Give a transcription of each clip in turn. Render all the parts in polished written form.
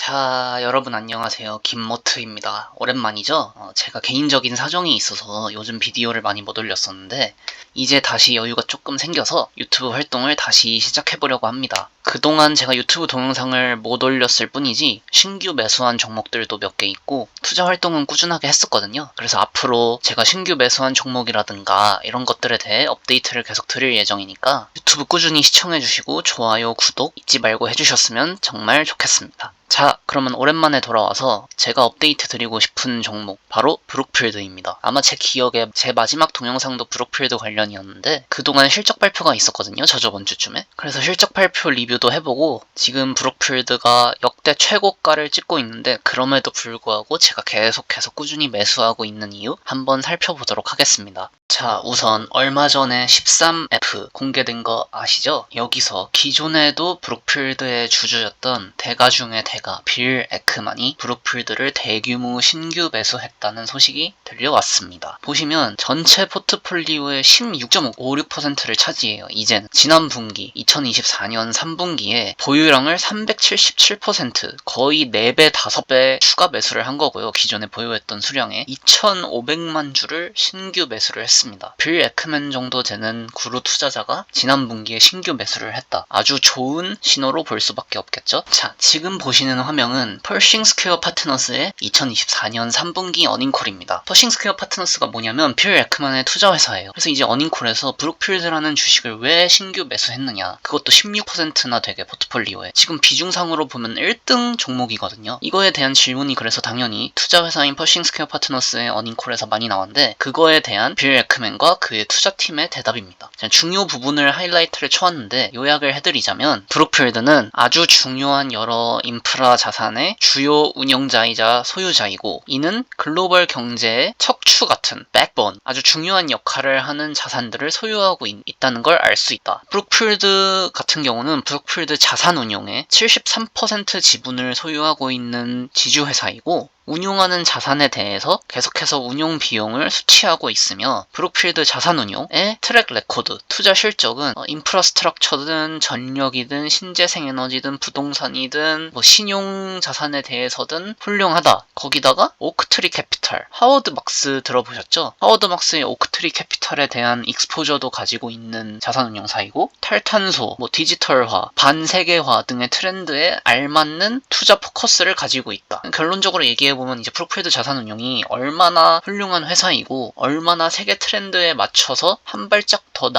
자, 여러분 안녕하세요. 김모트입니다. 오랜만이죠? 제가 개인적인 사정이 있어서 요즘 비디오를 많이 못 올렸었는데 이제 다시 여유가 조금 생겨서 유튜브 활동을 다시 시작해보려고 합니다. 그동안 제가 유튜브 동영상을 못 올렸을 뿐이지 신규 매수한 종목들도 몇 개 있고 투자 활동은 꾸준하게 했었거든요. 그래서 앞으로 제가 신규 매수한 종목이라든가 이런 것들에 대해 업데이트를 계속 드릴 예정이니까 유튜브 꾸준히 시청해주시고 좋아요, 구독 잊지 말고 해주셨으면 정말 좋겠습니다. 자, 그러면 오랜만에 돌아와서 제가 업데이트 드리고 싶은 종목 바로 브룩필드입니다. 아마 제 기억에 제 마지막 동영상도 브룩필드 관련이었는데 그동안 실적 발표가 있었거든요. 저번 주쯤에. 그래서 실적 발표 리뷰도 해보고 지금 브룩필드가 역대 최고가를 찍고 있는데 그럼에도 불구하고 제가 계속해서 꾸준히 매수하고 있는 이유 한번 살펴보도록 하겠습니다. 자, 우선 얼마 전에 13F 공개된 거 아시죠? 여기서 기존에도 브룩필드의 주주였던 대가 중에 대가 빌 에크만이 브룩필드를 대규모 신규 매수했다는 소식이 들려왔습니다. 보시면 전체 포트폴리오의 16.56%를 차지해요. 이제는 지난 분기 2024년 3분기에 보유량을 377% 거의 4배 5배 추가 매수를 한 거고요. 기존에 보유했던 수량에 2,500만 주를 신규 매수를 했습니다. 빌 에크맨 정도 되는 그룹 투자자가 지난 분기에 신규 매수를 했다. 아주 좋은 신호로 볼 수밖에 없겠죠. 자, 지금 보시는 화면은 퍼싱 스퀘어 파트너스의 2024년 3분기 어닝콜입니다. 퍼싱 스퀘어 파트너스가 뭐냐면 빌 에크만의 투자회사예요. 그래서 이제 어닝콜에서 브룩필드라는 주식을 왜 신규 매수했느냐, 그것도 16%나 되게 포트폴리오에 지금 비중상으로 보면 1등 종목이거든요. 이거에 대한 질문이 그래서 당연히 투자회사인 퍼싱 스퀘어 파트너스의 어닝콜에서 많이 나왔는데 그거에 대한 빌 에크맨과 그의 투자팀의 대답입니다. 중요 부분을 하이라이트를 쳐왔는데 요약을 해드리자면 브룩필드는 아주 중요한 여러 인프라 자산의 주요 운영자이자 소유자이고 이는 글로벌 경제의 척추 같은 백본, 아주 중요한 역할을 하는 자산들을 소유하고 있다는 걸 알 수 있다. 브룩필드 같은 경우는 브룩필드 자산운용의 73% 지분을 소유하고 있는 지주회사이고 운용하는 자산에 대해서 계속해서 운용 비용을 수취하고 있으며 브룩필드 자산운용의 트랙 레코드, 투자 실적은 인프라스트럭처든 전력이든 신재생에너지든 부동산이든 신용 자산에 대해서든 훌륭하다. 거기다가 오크트리 캐피탈, 하워드 막스 들어보셨죠? 하워드 막스의 오크트리 캐피탈에 대한 익스포저도 가지고 있는 자산운용사이고 탈탄소, 디지털화, 반세계화 등의 트렌드에 알맞는 투자 포커스를 가지고 있다. 결론적으로 얘기해보면 이제 브룩필드 자산운용이 얼마나 훌륭한 회사이고 얼마나 세계 트렌드에 맞춰서 한 발짝 더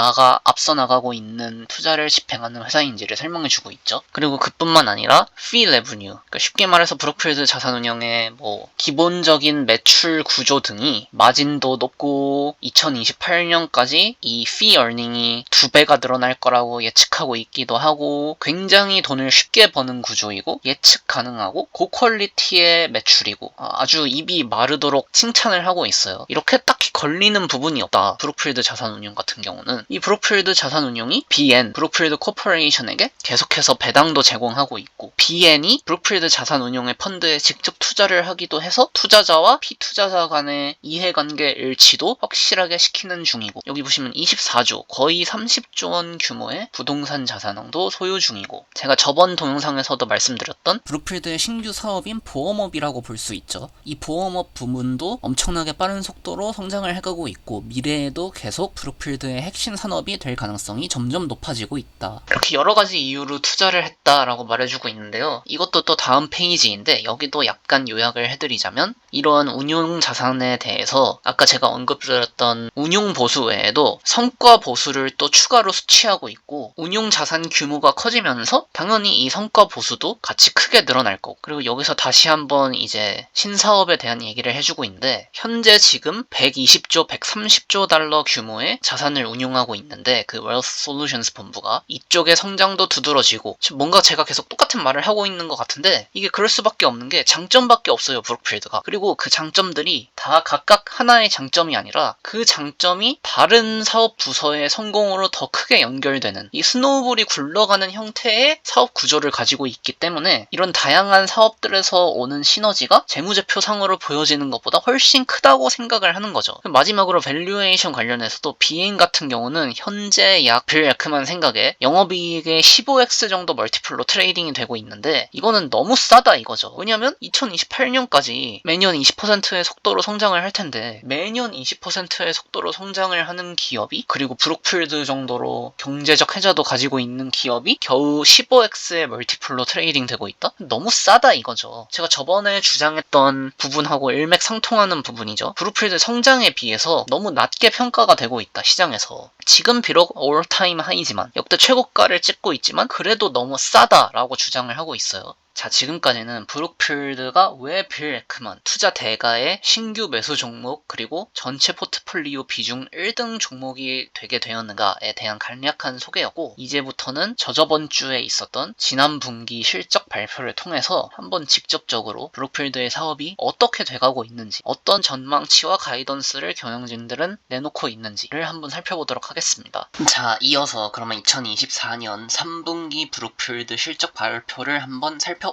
앞서 나가고 있는 투자를 집행하는 회사인지를 설명해주고 있죠. 그리고 그뿐만 아니라 fee revenue, 그러니까 쉽게 말해서 브룩필드 자산운용의 기본적인 매출 구조 등이 마진도 높고 2028년까지 이 fee earning이 2배가 늘어날 거라고 예측하고 있기도 하고 굉장히 돈을 쉽게 버는 구조이고 예측 가능하고 고퀄리티의 매출이고 아주 입이 마르도록 칭찬을 하고 있어요. 이렇게 딱히 걸리는 부분이 없다. 브룩필드 자산운용 같은 경우는 이 브룩필드 자산운용이 BN, 브룩필드 코퍼레이션에게 계속해서 배당도 제공하고 있고 BN이 브룩필드 자산운용의 펀드에 직접 투자를 하기도 해서 투자자와 피투자자 간의 이해관계 일치도 확실하게 시키는 중이고 여기 보시면 24조, 거의 30조 원 규모의 부동산 자산도 소유 중이고 제가 저번 동영상에서도 말씀드렸던 브룩필드의 신규 사업인 보험업이라고 볼 수 있죠. 이 보험업 부문도 엄청나게 빠른 속도로 성장을 해가고 있고 미래에도 계속 브룩필드의 핵심 산업이 될 가능성이 점점 높아지고 있다. 이렇게 여러 가지 이유로 투자를 했다라고 말해주고 있는데요. 이것도 또 다음 페이지인데 여기도 약간 요약을 해드리자면 이러한 운용 자산에 대해서 아까 제가 언급드렸던 운용 보수 외에도 성과 보수를 또 추가로 수취하고 있고 운용 자산 규모가 커지면서 당연히 이 성과 보수도 같이 크게 늘어날 거고 그리고 여기서 다시 한번 이제 신사업에 대한 얘기를 해주고 있는데 현재 지금 120조, 130조 달러 규모의 자산을 운용하고 있는데 그 Wealth Solutions 본부가 이쪽의 성장도 두드러지고 뭔가 제가 계속 똑같은 말을 하고 있는 것 같은데 이게 그럴 수밖에 없는 게 장점밖에 없어요. 브룩필드가. 그리고 그 장점들이 다 각각 하나의 장점이 아니라 그 장점이 다른 사업 부서의 성공으로 더 크게 연결되는 이 스노우볼이 굴러가는 형태의 사업 구조를 가지고 있기 때문에 이런 다양한 사업들에서 오는 시너지가 재무제표상으로 보여지는 것보다 훨씬 크다고 생각을 하는 거죠. 마지막으로 밸류에이션 관련해서도 비행 같은 경우는 현재 약 빌 에크만 생각에 영업이익의 15x 정도 멀티플로 트레이딩이 되고 있는데 이거는 너무 싸다 이거죠. 왜냐면 2028년까지 매년 20%의 속도로 성장을 할 텐데 매년 20%의 속도로 성장을 하는 기업이, 그리고 브룩필드 정도로 경제적 혜자도 가지고 있는 기업이 겨우 15x의 멀티플로 트레이딩 되고 있다? 너무 싸다 이거죠. 제가 저번에 주장했던 부분하고 일맥상통하는 부분이죠. 브룩필드 성장에 비해서 너무 낮게 평가가 되고 있다 시장에서. 지금 비록 올타임 하이지만 역대 최고가를 찍고 있지만 그래도 너무 싸다라고 주장을 하고 있어요. 자, 지금까지는 브룩필드가 왜 빌 에크먼 투자 대가의 신규 매수 종목 그리고 전체 포트폴리오 비중 1등 종목이 되게 되었는가에 대한 간략한 소개였고, 이제부터는 저저번 주에 있었던 지난 분기 실적 발표를 통해서 한번 직접적으로 브룩필드의 사업이 어떻게 돼가고 있는지, 어떤 전망치와 가이던스를 경영진들은 내놓고 있는지를 한번 살펴보도록 하겠습니다. 자, 이어서 그러면 2024년 3분기 브룩필드 실적 발표를 한번 살펴보겠습니다.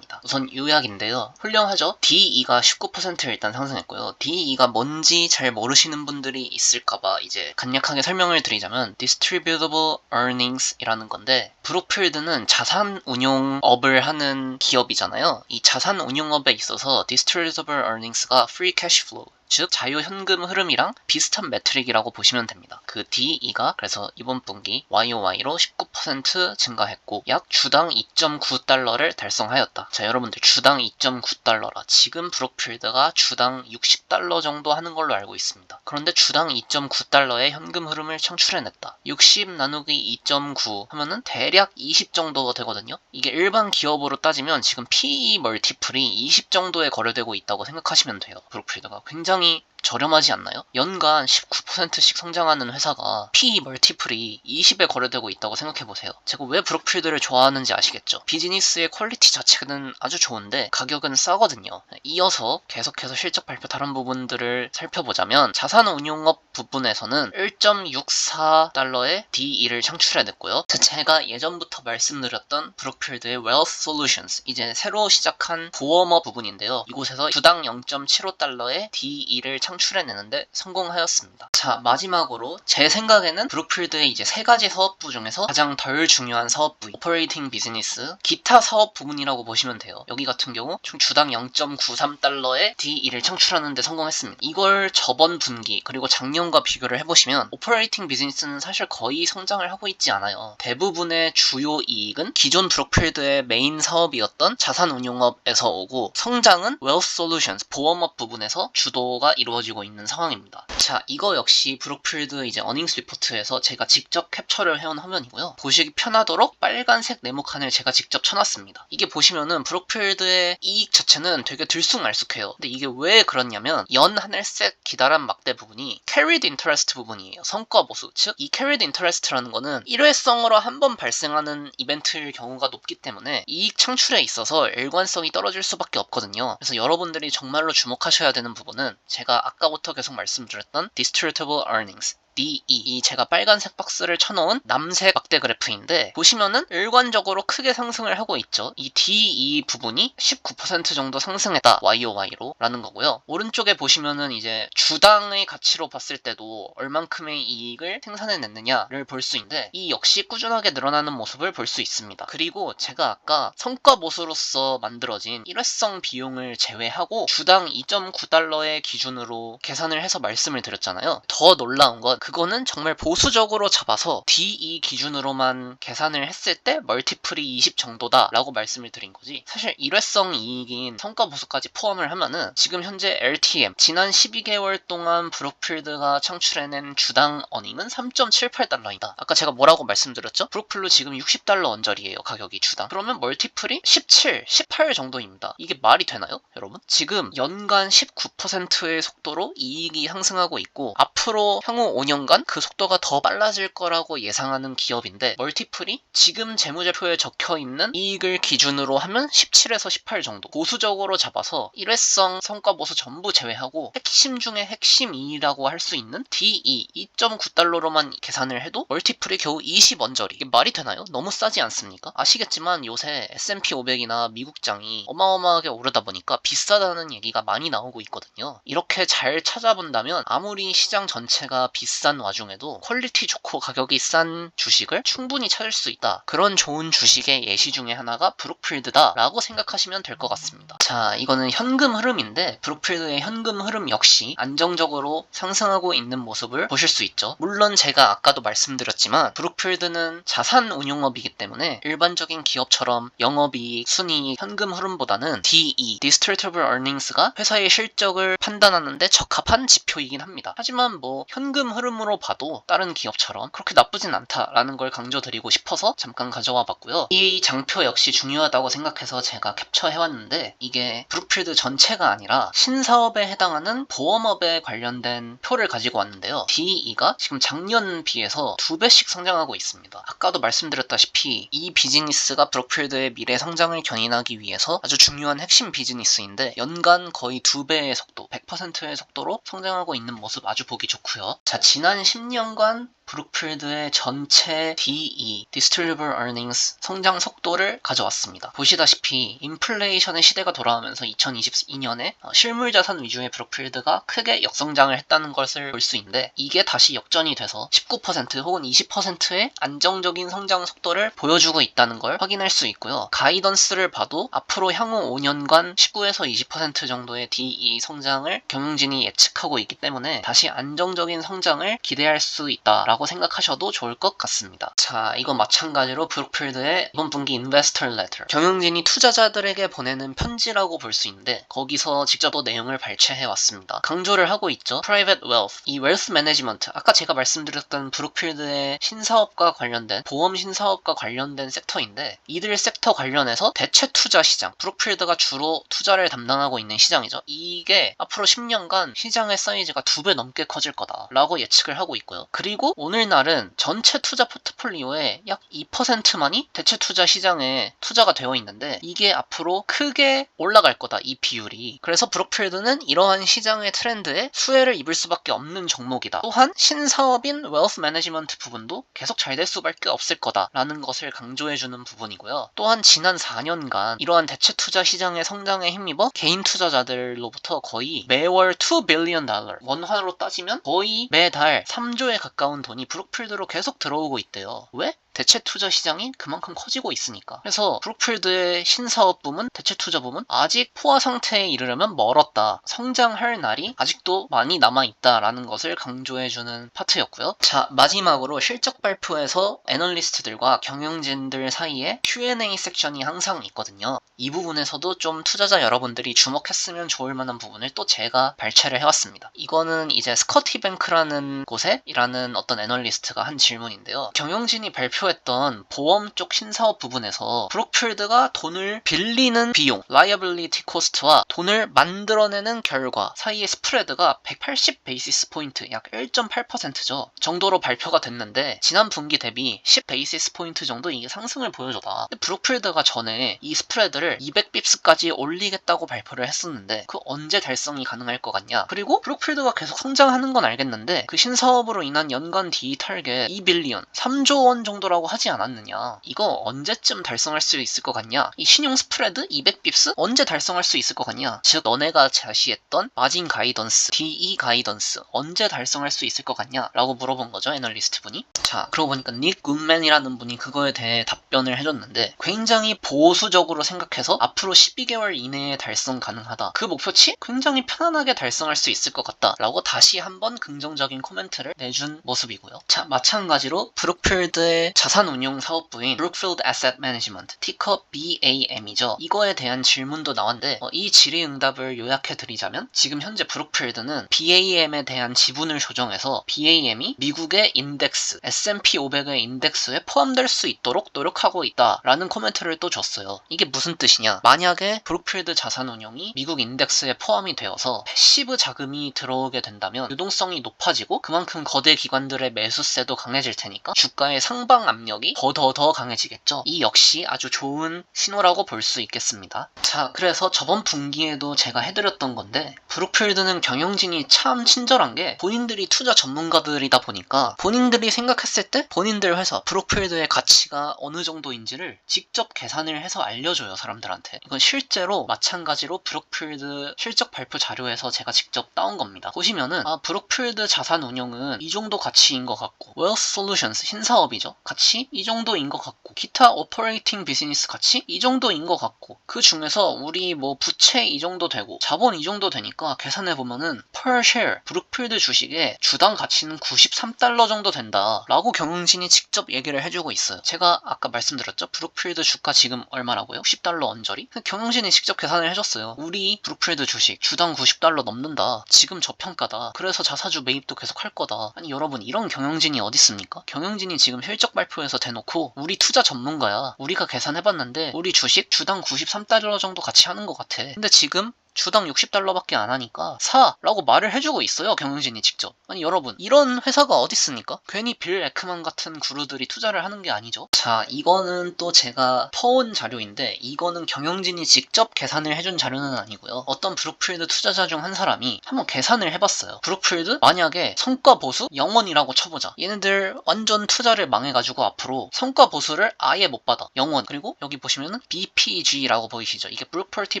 우선 요약인데요. 훌륭하죠? DE가 19% 일단 상승했고요. DE가 뭔지 잘 모르시는 분들이 있을까봐 이제 간략하게 설명을 드리자면 Distributable Earnings 이라는 건데, 브룩필드는 자산 운용업을 하는 기업이잖아요. 이 자산 운용업에 있어서 Distributable Earnings가 Free Cash Flow, 즉 자유현금 흐름이랑 비슷한 매트릭이라고 보시면 됩니다. 그 DE가 그래서 이번 분기 YOY로 19% 증가했고 약 주당 2.9달러를 달성하였다. 자, 여러분들 주당 2.9달러라. 지금 브룩필드가 주당 60달러 정도 하는 걸로 알고 있습니다. 그런데 주당 2.9달러의 현금 흐름을 창출해냈다. 60 나누기 2.9 하면은 대략 20 정도 되거든요. 이게 일반 기업으로 따지면 지금 PE 멀티플이 20 정도에 거래되고 있다고 생각하시면 돼요. 브룩필드가 굉장히 저렴하지 않나요? 연간 19%씩 성장하는 회사가 PE 멀티플이 20에 거래되고 있다고 생각해보세요. 제가 왜 브룩필드를 좋아하는지 아시겠죠? 비즈니스의 퀄리티 자체는 아주 좋은데 가격은 싸거든요. 이어서 계속해서 실적 발표 다른 부분들을 살펴보자면 자산운용업 부분에서는 1.64달러의 DE를 창출해냈고요. 제가 예전부터 말씀드렸던 브룩필드의 Wealth Solutions, 이제 새로 시작한 보험업 부분인데요. 이곳에서 주당 0.75달러의 DE를 창출해내는데 성공하였습니다. 자, 마지막으로 제 생각에는 브룩필드의 이제 세 가지 사업부 중에서 가장 덜 중요한 사업부, 오퍼레이팅 비즈니스, 기타 사업 부분이라고 보시면 돼요. 여기 같은 경우 총 주당 0.93달러의 DE를 창출하는데 성공했습니다. 이걸 저번 분기 그리고 작년과 비교를 해보시면 오퍼레이팅 비즈니스는 사실 거의 성장을 하고 있지 않아요. 대부분의 주요 이익은 기존 브룩필드의 메인 사업이었던 자산운용업에서 오고, 성장은 Wealth Solutions, 보험업 부분에서 주도가 이루어지고 있는 상황입니다. 자, 이거 역시 브룩필드 이제 어닝스 리포트에서 제가 직접 캡처를 해온 화면이고요. 보시기 편하도록 빨간색 네모칸을 제가 직접 쳐놨습니다. 이게 보시면은 브룩필드의 이익 자체는 되게 들쑥날쑥해요. 근데 이게 왜 그렇냐면 연 하늘색 기다란 막대 부분이 carried interest 부분이에요. 성과 보수. 즉, 이 carried interest라는 거는 일회성으로 한 번 발생하는 이벤트일 경우가 높기 때문에 이익 창출에 있어서 일관성이 떨어질 수밖에 없거든요. 그래서 여러분들이 정말로 주목하셔야 되는 부분은 제가 아까부터 계속 말씀드렸던 Distributable Earnings, DE, 이 제가 빨간색 박스를 쳐놓은 남색 막대 그래프인데 보시면은 일관적으로 크게 상승을 하고 있죠. 이 DE 부분이 19% 정도 상승했다, YOY로 라는 거고요. 오른쪽에 보시면은 이제 주당의 가치로 봤을 때도 얼만큼의 이익을 생산해냈느냐를 볼 수 있는데 이 역시 꾸준하게 늘어나는 모습을 볼 수 있습니다. 그리고 제가 아까 성과 보수로서 만들어진 일회성 비용을 제외하고 주당 2.9달러의 기준으로 계산을 해서 말씀을 드렸잖아요. 더 놀라운 건 그거는 정말 보수적으로 잡아서 DE 기준으로만 계산을 했을 때 멀티플이 20 정도다 라고 말씀을 드린 거지, 사실 일회성 이익인 성과 보수까지 포함을 하면은 지금 현재 LTM 지난 12개월 동안 브룩필드가 창출해낸 주당 어닝은 3.78달러이다. 아까 제가 뭐라고 말씀드렸죠? 브룩필드 지금 60달러 언저리예요, 가격이 주당. 그러면 멀티플이 17, 18 정도입니다. 이게 말이 되나요, 여러분? 지금 연간 19%의 속도로 이익이 상승하고 있고 앞으로 향후 5년 2년간 그 속도가 더 빨라질 거라고 예상하는 기업인데 멀티플이 지금 재무제표에 적혀있는 이익을 기준으로 하면 17에서 18 정도 보수적으로 잡아서 일회성 성과 보수 전부 제외하고 핵심 중에 핵심이라고 할 수 있는 DE 2.9달러로만 계산을 해도 멀티플이 겨우 20원짜리. 이게 말이 되나요? 너무 싸지 않습니까? 아시겠지만 요새 S&P 500이나 미국장이 어마어마하게 오르다 보니까 비싸다는 얘기가 많이 나오고 있거든요. 이렇게 잘 찾아본다면 아무리 시장 전체가 비싼 와중에도 퀄리티 좋고 가격이 싼 주식을 충분히 찾을 수 있다. 그런 좋은 주식의 예시 중에 하나가 브룩필드다 라고 생각하시면 될 것 같습니다. 자, 이거는 현금 흐름인데 브룩필드의 현금 흐름 역시 안정적으로 상승하고 있는 모습을 보실 수 있죠. 물론 제가 아까도 말씀드렸지만 브룩필드는 자산 운용업이기 때문에 일반적인 기업처럼 영업이익, 순이익, 현금 흐름보다는 DE, Distributable Earnings가 회사의 실적을 판단하는데 적합한 지표이긴 합니다. 하지만 뭐 현금 흐름으로 봐도 다른 기업처럼 그렇게 나쁘진 않다라는 걸 강조드리고 싶어서 잠깐 가져와 봤고요. 이 장표 역시 중요하다고 생각해서 제가 캡처해왔는데 이게 브룩필드 전체가 아니라 신사업에 해당하는 보험업에 관련된 표를 가지고 왔는데요. DE가 지금 작년 비해서 2배씩 성장하고 있습니다. 아까도 말씀드렸다시피 이 비즈니스가 브룩필드의 미래 성장을 견인하기 위해서 아주 중요한 핵심 비즈니스인데 연간 거의 2배의 속도, 100%의 속도로 성장하고 있는 모습 아주 보기 좋고요. 자, 지난 10년간 브룩필드의 전체 DE, Distributable Earnings 성장 속도를 가져왔습니다. 보시다시피 인플레이션의 시대가 돌아오면서 2022년에 실물자산 위주의 브룩필드가 크게 역성장을 했다는 것을 볼 수 있는데 이게 다시 역전이 돼서 19% 혹은 20%의 안정적인 성장 속도를 보여주고 있다는 걸 확인할 수 있고요. 가이던스를 봐도 앞으로 향후 5년간 19에서 20% 정도의 DE 성장을 경영진이 예측하고 있기 때문에 다시 안정적인 성장을 기대할 수 있다라고 생각하셔도 좋을 것 같습니다. 자, 이건 마찬가지로 브룩필드의 이번 분기 인베스터 레터, 경영진이 투자자들에게 보내는 편지라고 볼 수 있는데 거기서 직접 또 내용을 발췌해왔습니다. 강조를 하고 있죠. Private Wealth, 이 웰스 매니지먼트, 아까 제가 말씀드렸던 브룩필드의 신사업과 관련된 보험 신사업과 관련된 섹터인데 이들 섹터 관련해서 대체 투자 시장, 브룩필드가 주로 투자를 담당하고 있는 시장이죠. 이게 앞으로 10년간 시장의 사이즈가 2배 넘게 커질 거다라고 예측을 하고 있고요. 그리고 오늘날은 전체 투자 포트폴리오의 약 2%만이 대체 투자 시장에 투자가 되어 있는데 이게 앞으로 크게 올라갈 거다, 이 비율이. 그래서 브룩필드는 이러한 시장의 트렌드에 수혜를 입을 수밖에 없는 종목이다. 또한 신사업인 웰스 매니지먼트 부분도 계속 잘 될 수밖에 없을 거다라는 것을 강조해주는 부분이고요. 또한 지난 4년간 이러한 대체 투자 시장의 성장에 힘입어 개인 투자자들로부터 거의 매월 2 빌리언 달러, 원화로 따지면 거의 매달 3조에 가까운 돈이 브룩필드로 계속 들어오고 있대요. 왜? 대체 투자 시장이 그만큼 커지고 있으니까. 그래서 브룩필드의 신사업 부문, 대체 투자 부문 아직 포화 상태에 이르려면 멀었다. 성장할 날이 아직도 많이 남아있다라는 것을 강조해주는 파트였고요. 자, 마지막으로 실적 발표에서 애널리스트들과 경영진들 사이에 Q&A 섹션이 항상 있거든요. 이 부분에서도 좀 투자자 여러분들이 주목했으면 좋을 만한 부분을 또 제가 발췌를 해왔습니다. 이거는 이제 스커티뱅크라는 곳에 일하는 어떤 애널리스트가 한 질문인데요. 경영진이 발표했던 보험 쪽 신사업 부분에서 브룩필드가 돈을 빌리는 비용, liability cost와 돈을 만들어내는 결과 사이의 스프레드가 180 베이시스 포인트, 약 1.8%죠. 정도로 발표가 됐는데 지난 분기 대비 10 베이시스 포인트 정도 이게 상승을 보여줘다. 브룩필드가 전에 이 스프레드를 200빕스까지 올리겠다고 발표를 했었는데 그 언제 달성이 가능할 것 같냐. 그리고 브룩필드가 계속 성장하는 건 알겠는데 그 신사업으로 인한 연간 DE 타겟 2빌리언, 3조 원 정도라고 하지 않았느냐. 이거 언제쯤 달성할 수 있을 것 같냐. 이 신용 스프레드 200빕스 언제 달성할 수 있을 것 같냐. 즉 너네가 제시했던 마진 가이던스, DE 가이던스 언제 달성할 수 있을 것 같냐 라고 물어본 거죠, 애널리스트 분이. 자, 그러고 보니까 닉 굿맨이라는 분이 그거에 대해 답변을 해줬는데 굉장히 보수적으로 생각해서 앞으로 12개월 이내에 달성 가능하다. 그 목표치 굉장히 편안하게 달성할 수 있을 것 같다 라고 다시 한번 긍정적인 코멘트를 내준 모습이고요. 자, 마찬가지로 브룩필드의 자산운용 사업부인 Brookfield Asset Management, 티커 BAM이죠. 이거에 대한 질문도 나왔는데 이 질의응답을 요약해드리자면 지금 현재 브룩필드는 BAM에 대한 지분을 조정해서 BAM이 미국의 인덱스, S&P 500의 인덱스에 포함될 수 있도록 노력하고 있다라는 코멘트를 또 줬어요. 이게 무슨 뜻이냐? 뜻이냐? 만약에 브룩필드 자산운용이 미국 인덱스에 포함이 되어서 패시브 자금이 들어오게 된다면 유동성이 높아지고 그만큼 거대 기관들의 매수세도 강해질 테니까 주가의 상방 압력이 더 강해지겠죠. 이 역시 아주 좋은 신호라고 볼 수 있겠습니다. 자, 그래서 저번 분기에도 제가 해드렸던 건데 브룩필드는 경영진이 참 친절한 게 본인들이 투자 전문가들이다 보니까 본인들이 생각했을 때 본인들 회사 브룩필드의 가치가 어느 정도인지를 직접 계산을 해서 알려줘요, 사람들한테. 이건 실제로 마찬가지로 브룩필드 실적 발표 자료에서 제가 직접 따온 겁니다. 보시면은 브룩필드 자산운용은 이 정도 가치인 것 같고 Wealth Solutions 신사업이죠. 가치 이 정도인 것 같고 기타 오퍼레이팅 비즈니스 가치 이 정도인 것 같고 그 중에서 우리 뭐 부채 이 정도 되고 자본 이 정도 되니까 계산해보면은 per share 브룩필드 주식의 주당 가치는 93달러 정도 된다 라고 경영진이 직접 얘기를 해주고 있어요. 제가 아까 말씀드렸죠. 브룩필드 주가 지금 얼마라고요? 90달러 언저리? 경영진이 직접 계산을 해줬어요. 우리 브룩필드 주식 주당 90달러 넘는다. 지금 저평가다. 그래서 자사주 매입도 계속 할 거다. 아니 여러분 이런 경영진이 어딨습니까? 경영진이 지금 실적 발표에서 대놓고 우리 투자 전문가야. 우리가 계산해봤는데 우리 주식 주당 93달러 정도 가치 하는 것 같아. 근데 지금 주당 60달러밖에 안 하니까 사! 라고 말을 해주고 있어요, 경영진이 직접. 아니 여러분 이런 회사가 어디 있습니까? 괜히 빌 에크만 같은 구루들이 투자를 하는 게 아니죠. 자, 이거는 또 제가 퍼온 자료인데 이거는 경영진이 직접 계산을 해준 자료는 아니고요. 어떤 브룩필드 투자자 중 한 사람이 한번 계산을 해봤어요. 브룩필드 만약에 성과 보수 0원이라고 쳐보자. 얘네들 완전 투자를 망해가지고 앞으로 성과 보수를 아예 못 받아. 0원. 그리고 여기 보시면은 BPG라고 보이시죠? 이게 Brookfield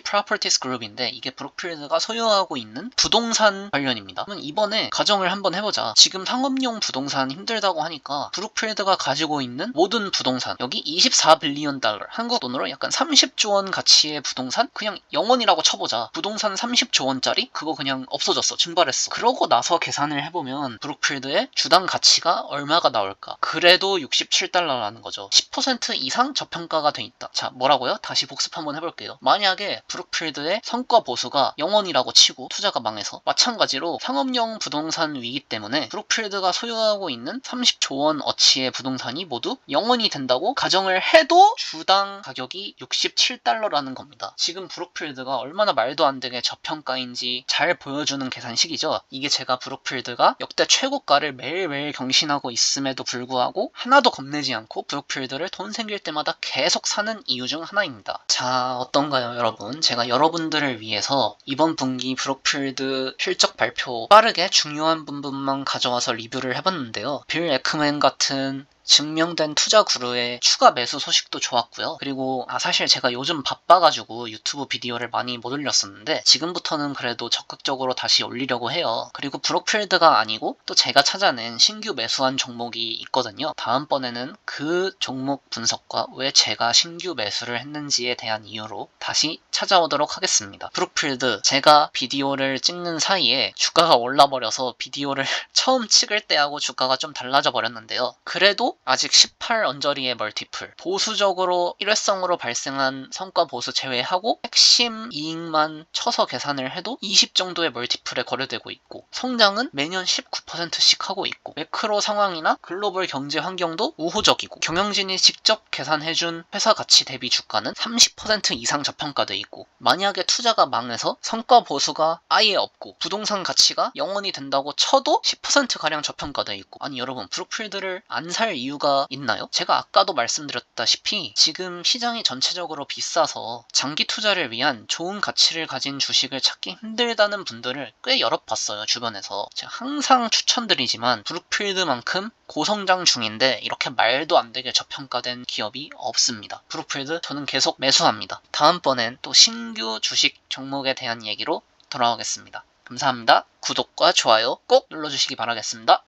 Properties Group인데 이게 브룩필드가 소유하고 있는 부동산 관련입니다. 그러면 이번에 가정을 한번 해보자. 지금 상업용 부동산 힘들다고 하니까 브룩필드가 가지고 있는 모든 부동산 여기 24빌리언 달러 한국 돈으로 약간 30조 원 가치의 부동산 그냥 0원이라고 쳐보자. 부동산 30조 원짜리 그거 그냥 없어졌어. 증발했어. 그러고 나서 계산을 해보면 브룩필드의 주당 가치가 얼마가 나올까? 그래도 67달러라는 거죠. 10% 이상 저평가가 돼 있다. 자, 뭐라고요? 다시 복습 한번 해볼게요. 만약에 브룩필드의 성과 보수가 0원이라고 치고 투자가 망해서 마찬가지로 상업용 부동산 위기 때문에 브룩필드가 소유하고 있는 30조 원 어치의 부동산이 모두 0원이 된다고 가정을 해도 주당 가격이 67달러라는 겁니다. 지금 브룩필드가 얼마나 말도 안 되게 저평가인지 잘 보여주는 계산식이죠. 이게 제가 브룩필드가 역대 최고가를 매일매일 경신하고 있음에도 불구하고 하나도 겁내지 않고 브룩필드를 돈 생길 때마다 계속 사는 이유 중 하나입니다. 자, 어떤가요 여러분? 제가 여러분들을 위해서 이번 분기 브룩필드 실적 발표 빠르게 중요한 부분만 가져와서 리뷰를 해봤는데요. 빌 에크맨 같은 증명된 투자 그루의 추가 매수 소식도 좋았고요. 그리고 사실 제가 요즘 바빠가지고 유튜브 비디오를 많이 못 올렸었는데 지금부터는 그래도 적극적으로 다시 올리려고 해요. 그리고 브룩필드가 아니고 또 제가 찾아낸 신규 매수한 종목이 있거든요. 다음번에는 그 종목 분석과 왜 제가 신규 매수를 했는지에 대한 이유로 다시 찾아오도록 하겠습니다. 브룩필드 제가 비디오를 찍는 사이에 주가가 올라버려서 비디오를 처음 찍을 때하고 주가가 좀 달라져 버렸는데요. 그래도 아직 18 언저리의 멀티플 보수적으로 일회성으로 발생한 성과 보수 제외하고 핵심 이익만 쳐서 계산을 해도 20 정도의 멀티플에 거래되고 있고 성장은 매년 19%씩 하고 있고 매크로 상황이나 글로벌 경제 환경도 우호적이고 경영진이 직접 계산해준 회사 가치 대비 주가는 30% 이상 저평가돼 있고 만약에 투자가 망해서 성과 보수가 아예 없고 부동산 가치가 0원이 된다고 쳐도 10%가량 저평가돼 있고 아니 여러분 브룩필드를 안 살 이유가 있나요? 제가 아까도 말씀드렸다시피 지금 시장이 전체적으로 비싸서 장기 투자를 위한 좋은 가치를 가진 주식을 찾기 힘들다는 분들을 꽤 여럿 봤어요. 주변에서. 제가 항상 추천드리지만 브룩필드만큼 고성장 중인데 이렇게 말도 안 되게 저평가된 기업이 없습니다. 브룩필드 저는 계속 매수합니다. 다음번엔 또 신규 주식 종목에 대한 얘기로 돌아오겠습니다. 감사합니다. 구독과 좋아요 꼭 눌러주시기 바라겠습니다.